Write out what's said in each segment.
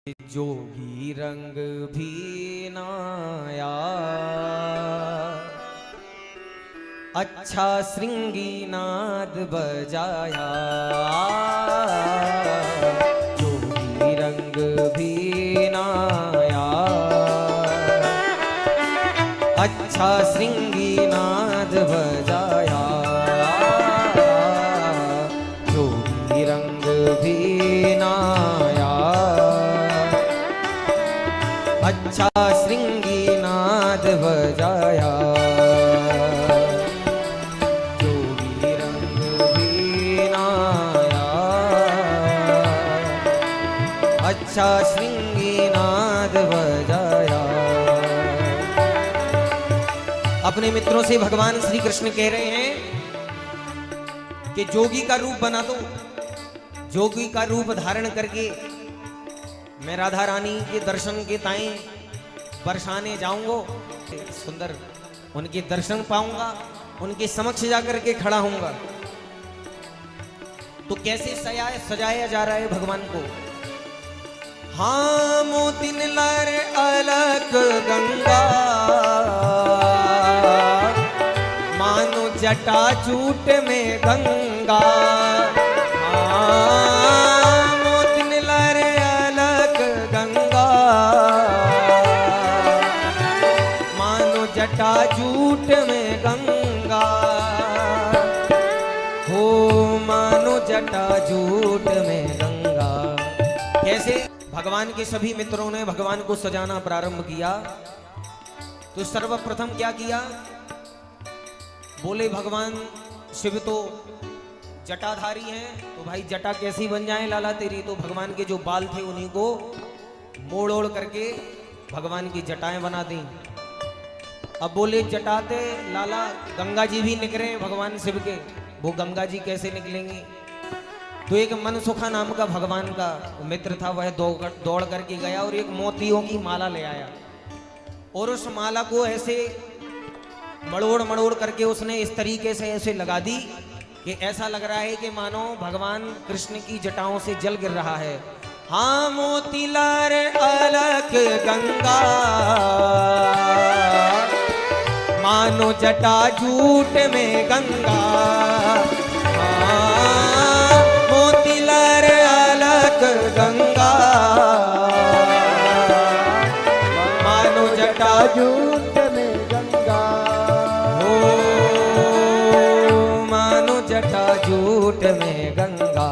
जोगी रंग भी नाया, अच्छा श्रृंगी नाद बजाया। जोगी रंग भी नाया, अच्छा श्रृंगी नाद बजाया। जोगी रंग भी नाया, अच्छा श्रृंगी नाद बजाया। जोगी रंग भी नाया, अच्छा श्रृंगी नाद बजाया। अपने मित्रों से भगवान श्री कृष्ण कह रहे हैं कि जोगी का रूप बना दो। जोगी का रूप धारण करके मैं राधा रानी के दर्शन के ताएं बरसाने जाऊंगा, सुंदर उनके दर्शन पाऊंगा, उनके समक्ष जाकर के खड़ा होऊंगा। तो कैसे सजाया जा रहा है भगवान को? हाँ मोतिन लर अलग गंगा, मानो जटा जूट में गंगा। जटा जूट में गंगा हो, मानो जटा जूट में गंगा। कैसे भगवान के सभी मित्रों ने भगवान को सजाना प्रारंभ किया। तो सर्वप्रथम क्या किया? बोले भगवान शिव तो जटाधारी हैं, तो भाई जटा कैसी बन जाए लाला तेरी? तो भगवान के जो बाल थे उन्हीं को मोड़ ओड़ करके भगवान की जटाएं बना दी। अब बोले जटाते लाला गंगा जी भी निकले भगवान शिव के, वो गंगा जी कैसे निकलेंगी? तो एक मनसुखा नाम का भगवान का मित्र था, वह दौड़ करके गया और एक मोतियों की माला ले आया और उस माला को ऐसे मड़ोड़ मड़ोड़ करके उसने इस तरीके से ऐसे लगा दी कि ऐसा लग रहा है कि मानो भगवान कृष्ण की जटाओं से जल गिर रहा है। हाँ मोतीलार अलग गंगा, मानो जटा जूट में गंगा। हाँ मोतीलार अलग गंगा, मानो जटा जूट में गंगा हो, मानो जटा जूट में गंगा।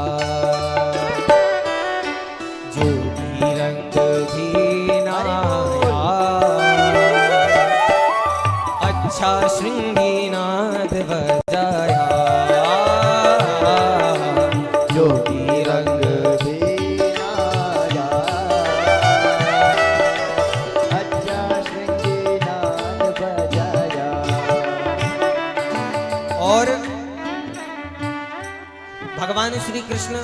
जोगी रंग भी नाया, अच्छा श्रृंगी नाद बजाया। जोगी रंग भी नाया, अच्छा श्रृंगी नाद बजाया। और भगवान श्री कृष्ण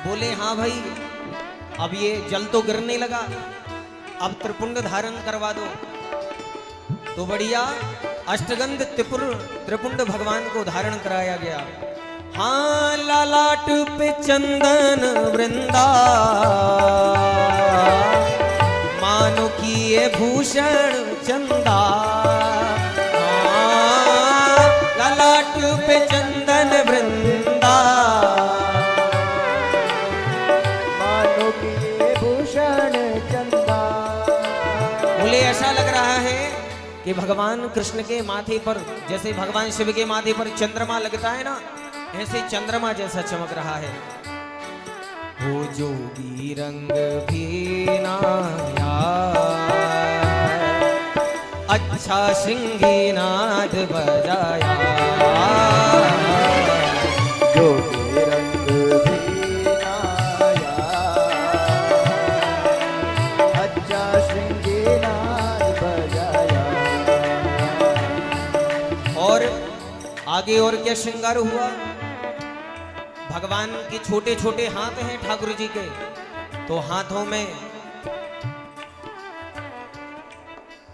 बोले हाँ भाई अब ये जल तो गिरने लगा, अब त्रिपुंड धारण करवा दो। तो बढ़िया अष्टगंध त्रिपुंड भगवान को धारण कराया गया। हाँ लालाट पे चंदन वृंदा, मानो कि ये भूषण चंदा। हाँ लालाट पे चंदन वृंदा, मानो कि ये भूषण चंदा। बोले ऐसा लग रहा है कि भगवान कृष्ण के माथे पर, जैसे भगवान शिव के माथे पर चंद्रमा लगता है ना, ऐसे चंद्रमा जैसा चमक रहा है। वो जोगी रंग भी नाया, अच्छा श्रृंगी नाद बजाया। जोगी रंग भी नाया, अच्छा श्रृंगी नाद बजाया। और आगे और क्या श्रृंगार हुआ? भगवान के छोटे छोटे हाथ हैं ठाकुर जी के, तो हाथों में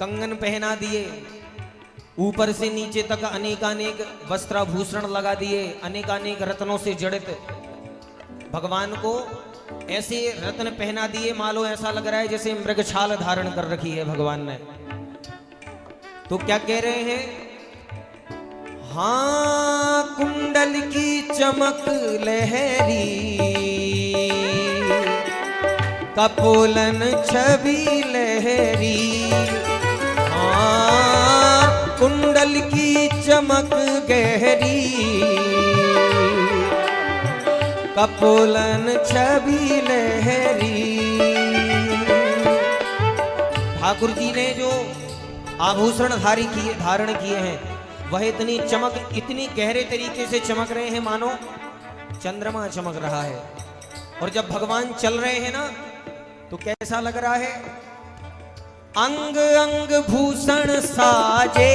कंगन पहना दिए, ऊपर से नीचे तक अनेकानेक वस्त्राभूषण लगा दिए, अनेकानेक रत्नों से जड़ित भगवान को ऐसे रत्न पहना दिए, मालो ऐसा लग रहा है जैसे मृगछाल धारण कर रखी है भगवान ने। तो क्या कह रहे हैं? हाँ कुंडल की चमक लहरी, कपोलन छवि लहरी। हाँ कुंडल की चमक गहरी, कपोलन छवि लहरी। ठाकुर जी ने जो आभूषण धारण किए हैं वह इतनी चमक, इतनी गहरे तरीके से चमक रहे हैं मानो चंद्रमा चमक रहा है। और जब भगवान चल रहे हैं ना तो कैसा लग रहा है? अंग अंग भूषण साजे,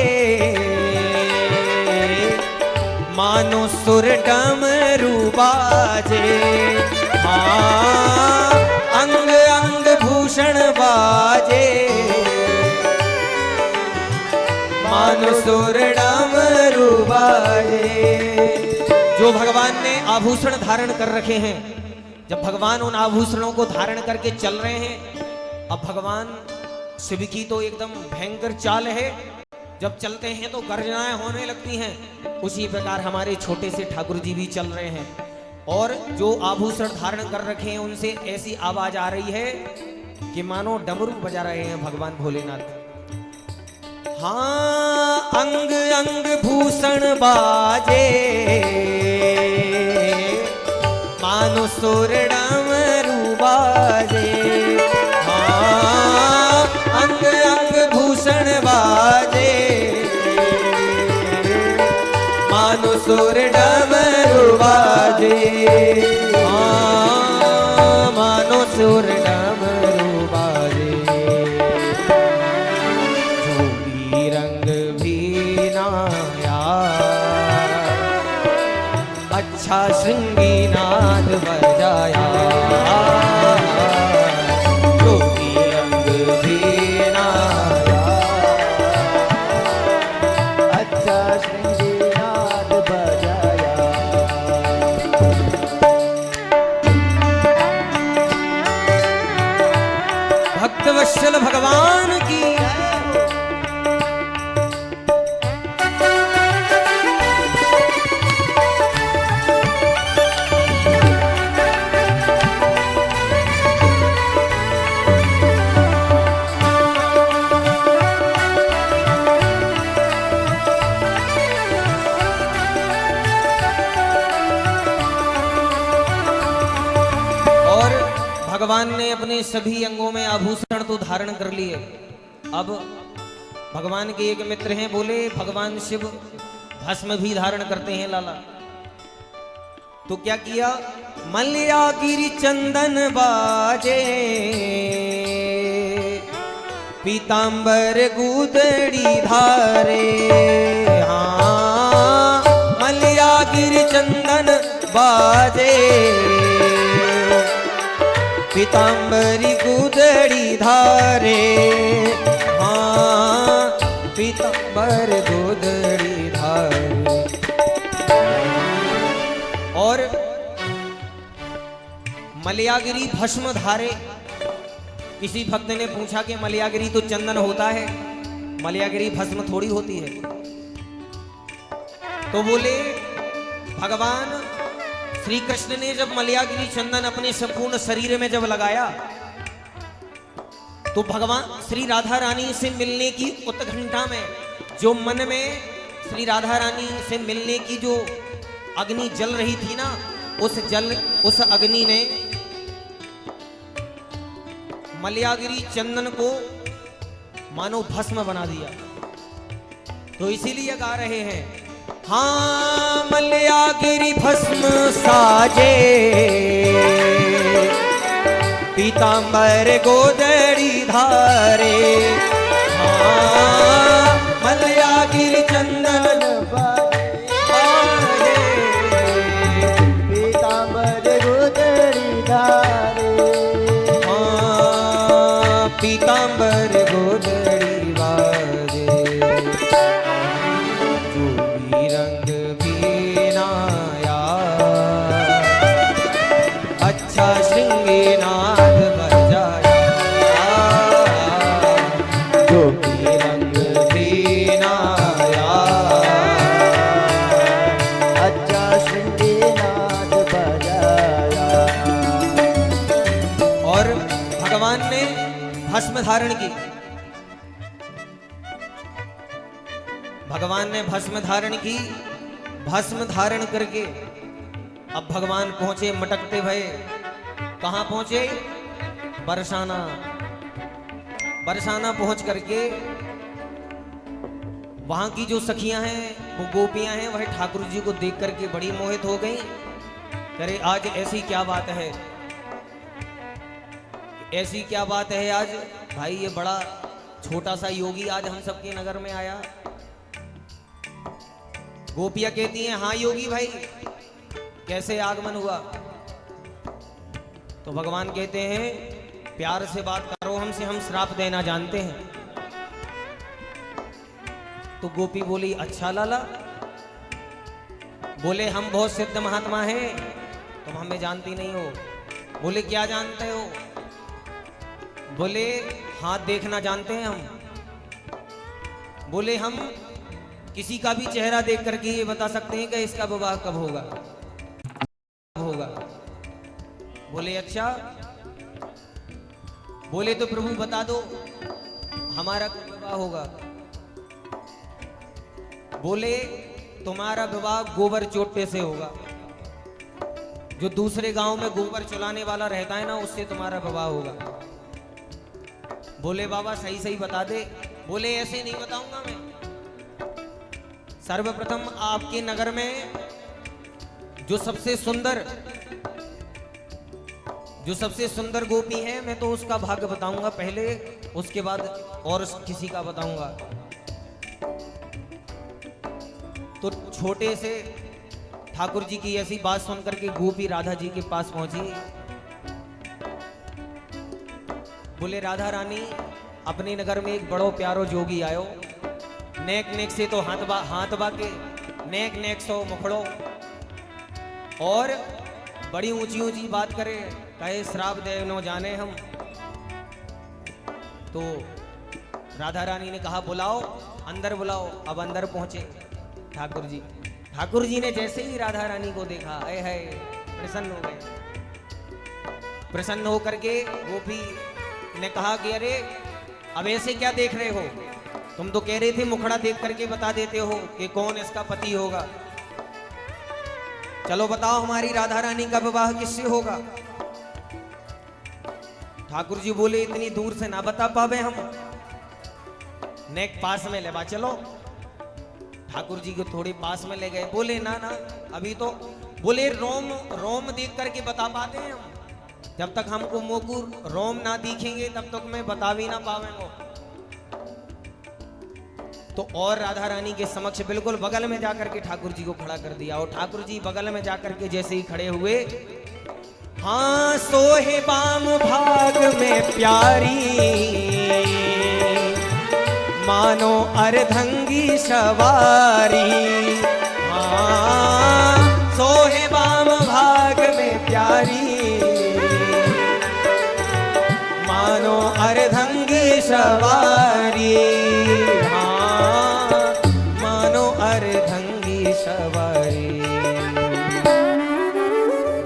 मानो सुर डमरू बाजे। हाँ अंग अंग भूषण बाजे, मानो सुर डमरू बाजे। जो भगवान ने आभूषण धारण कर रखे हैं, जब भगवान उन आभूषणों को धारण करके चल रहे हैं, अब भगवान शिव की तो एकदम भयंकर चाल है, जब चलते हैं तो गर्जनाएं होने लगती हैं। उसी प्रकार हमारे छोटे से ठाकुर जी भी चल रहे हैं और जो आभूषण धारण कर रखे हैं उनसे ऐसी आवाज आ रही है कि मानो डमरू बजा रहे हैं भगवान भोलेनाथ। हाँ अंग अंग भूषण बाजे, मानो सुर डमरू बाजे। हाँ अंग अंग भूषण बाजे, मानो सुर डमरू बाजे। हाँ मानो सुर डमरू बाजे। जोगी रंग भी नाया, अच्छा श्रृंगी नाद बजाया। जोगी रंग भी नाया, अच्छा श्रृंगी नाद बजाया। भक्तवत्सल भगवान की भगवान ने अपने सभी अंगों में आभूषण तो धारण कर लिए। अब भगवान के एक मित्र हैं, बोले भगवान शिव भस्म भी धारण करते हैं लाला। तो क्या किया? मल्या गिरी चंदन बाजे, पीतांबर गुदड़ी धारे। हाँ मल्या गिरी चंदन बाजे, पीतांबरी गुदड़ी धारे। हाँ पीतांबर गुदड़ी धारे। और मलयागिरी भस्म धारे। किसी भक्त ने पूछा कि मलयागिरी तो चंदन होता है, मलयागिरी भस्म थोड़ी होती है। तो बोले भगवान श्री कृष्ण ने जब मलयागिरी चंदन अपने संपूर्ण शरीर में जब लगाया तो भगवान श्री राधा रानी से मिलने की उत्कंठा में, जो मन में श्री राधा रानी से मिलने की जो अग्नि जल रही थी ना, उस अग्नि ने मलयागिरी चंदन को मानो भस्म बना दिया। तो इसीलिए गा रहे हैं, हाँ मलयागिरी भस्म साजे, पीतांबर गोदड़ी धारे। हाँ मलयागिरी चंदन बाजे, पीतांबर गोदड़ी धारे। हाँ पीतांबर गोदड़ी बाजे। जोगी रंग भी नाया, भगवान ने भस्म धारण की, भगवान ने भस्म धारण की। भस्म धारण करके अब भगवान पहुंचे मटकते भये। कहां पहुंचे? बरसाना। बरसाना पहुंच करके वहां की जो सखियां हैं, वो गोपियां हैं, वह ठाकुर जी को देख करके बड़ी मोहित हो गई। अरे आज ऐसी क्या बात है, ऐसी क्या बात है आज भाई, ये बड़ा छोटा सा योगी आज हम सबके नगर में आया। गोपियां कहती हैं, हाँ योगी भाई, कैसे आगमन हुआ? तो भगवान कहते हैं, प्यार से बात करो हमसे, हम श्राप देना जानते हैं। तो गोपी बोली, अच्छा लाला। बोले, हम बहुत सिद्ध महात्मा हैं, तुम हमें जानती नहीं हो। बोले, क्या जानते हो? बोले, हाथ देखना जानते हैं हम। बोले, हम किसी का भी चेहरा देख करके ये बता सकते हैं कि इसका विवाह कब होगा, होगा। बोले, अच्छा। बोले, तो प्रभु बता दो हमारा कब विवाह होगा। बोले, तुम्हारा विवाह गोबर चोटे से होगा। जो दूसरे गांव में गोबर चलाने वाला रहता है ना, उससे तुम्हारा विवाह होगा। बोले, बाबा सही सही बता दे। बोले, ऐसे नहीं बताऊंगा मैं। सर्वप्रथम आपके नगर में जो सबसे सुंदर गोपी है, मैं तो उसका भाग्य बताऊंगा पहले, उसके बाद और किसी का बताऊंगा। तो छोटे से ठाकुर जी की ऐसी बात सुनकर के गोपी राधा जी के पास पहुंची। बोले, राधा रानी, अपने नगर में एक बड़ो प्यारो जोगी आयो। नेक नेक से तो हाथ बा के नेक नेक सो मुखड़ो, और बड़ी ऊंची ऊंची बात करे, कहे श्राप दे नो जाने हम। तो राधा रानी ने कहा, बुलाओ, अंदर बुलाओ। अब अंदर पहुंचे ठाकुर जी। ठाकुर जी ने जैसे ही राधा रानी को देखा, ऐ है प्रसन्न हो गए। प्रसन्न होकर के गोपी ने कहा कि अरे अब ऐसे क्या देख रहे हो, तुम तो कह रहे थे मुखड़ा देख करके बता देते हो कि कौन इसका पति होगा। चलो बताओ, हमारी राधा रानी का विवाह किससे होगा? ठाकुर जी बोले, इतनी दूर से ना बता पावे हम, नेक पास में ले बा चलो। ठाकुर जी को थोड़े पास में ले गए। बोले, ना ना अभी तो। बोले, रोम रोम देख करके बता पाते हैं हम, जब तक हमको मोकू रोम ना दिखेंगे तब तक मैं बता भी ना पावेंगे। तो और राधा रानी के समक्ष बिल्कुल बगल में जाकर के ठाकुर जी को खड़ा कर दिया। और ठाकुर जी बगल में जाकर के जैसे ही खड़े हुए, हाँ सोहे बाम भाग में प्यारी, मानो अर्धंगी सवारी। हाँ सोहे बाम भाग में प्यारी, मानो अर्धंगी सवारी। अर्धंगी सवारी,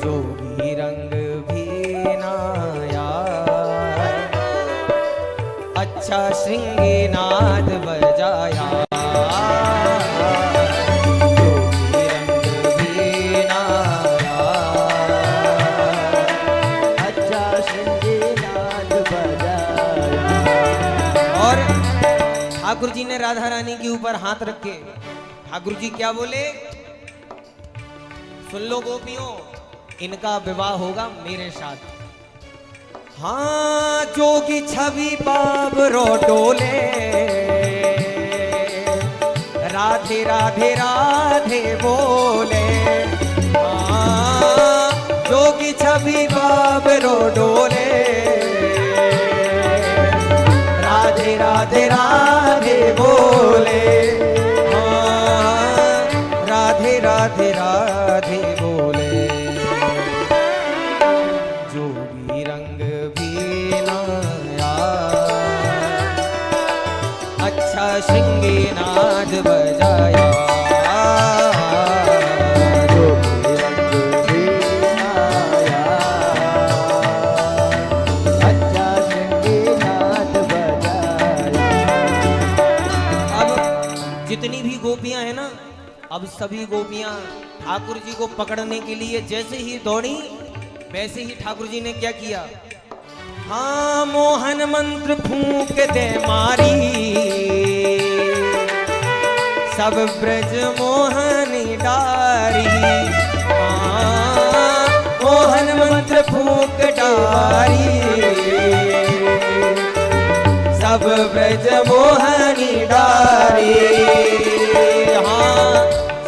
जोगी रंग भी नाया, अच्छा श्रृंगी नाद बजाया। जोगी रंग भी नाया, अच्छा श्रृंगी नाद बजाया। और ठाकुर जी ने राधा रानी के ऊपर हाथ रखे। ठाकुर जी क्या बोले? सुन लो गोपियों, इनका विवाह होगा मेरे साथ। हाँ जोगी छवि बाबरो डोले, राधे राधे राधे बोले। हाँ जोगी छवि बाबरो डोले, राधे राधे राधे बोले। राधे राधे बोले, जोगी रंग भी नाया, अच्छा श्रृंगी नाद बजाया। जोगी रंग भी नाया, अच्छा जितनी भी गोपियां हैं ना, अब सभी गोपियां ठाकुर जी को पकड़ने के लिए जैसे ही दौड़ी, वैसे ही ठाकुर जी ने क्या किया, हाँ मोहन मंत्र फूंक दे मारी, सब ब्रज मोहनी डारी, हाँ मोहन मंत्र फूंक डारी, सब ब्रज मोहनी डारी, हाँ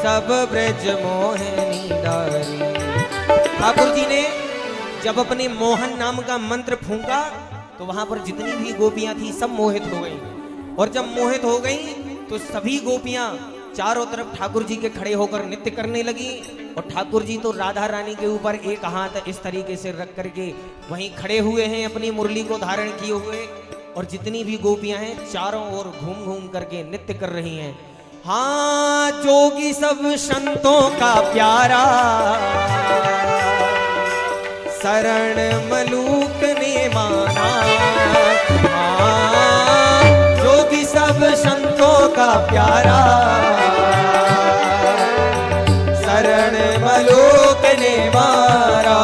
सब ब्रज मोहनी डारी। ठाकुर जी ने जब अपने मोहन नाम का मंत्र फूंका तो वहां पर जितनी भी गोपियां थी सब मोहित हो गईं, और जब मोहित हो गईं तो सभी गोपियां चारों तरफ ठाकुर जी के खड़े होकर नृत्य करने लगी, और ठाकुर जी तो राधा रानी के ऊपर एक हाथ इस तरीके से रख करके वहीं खड़े हुए हैं अपनी मुरली को धारण किए हुए, और जितनी भी गोपियां हैं चारों ओर घूम घूम करके नृत्य कर रही हैं। हाँ जोगी सब संतों का प्यारा, शरण मलूक ने माना, हाँ जोगी सब संतों का प्यारा, शरण मलूक ने मारा,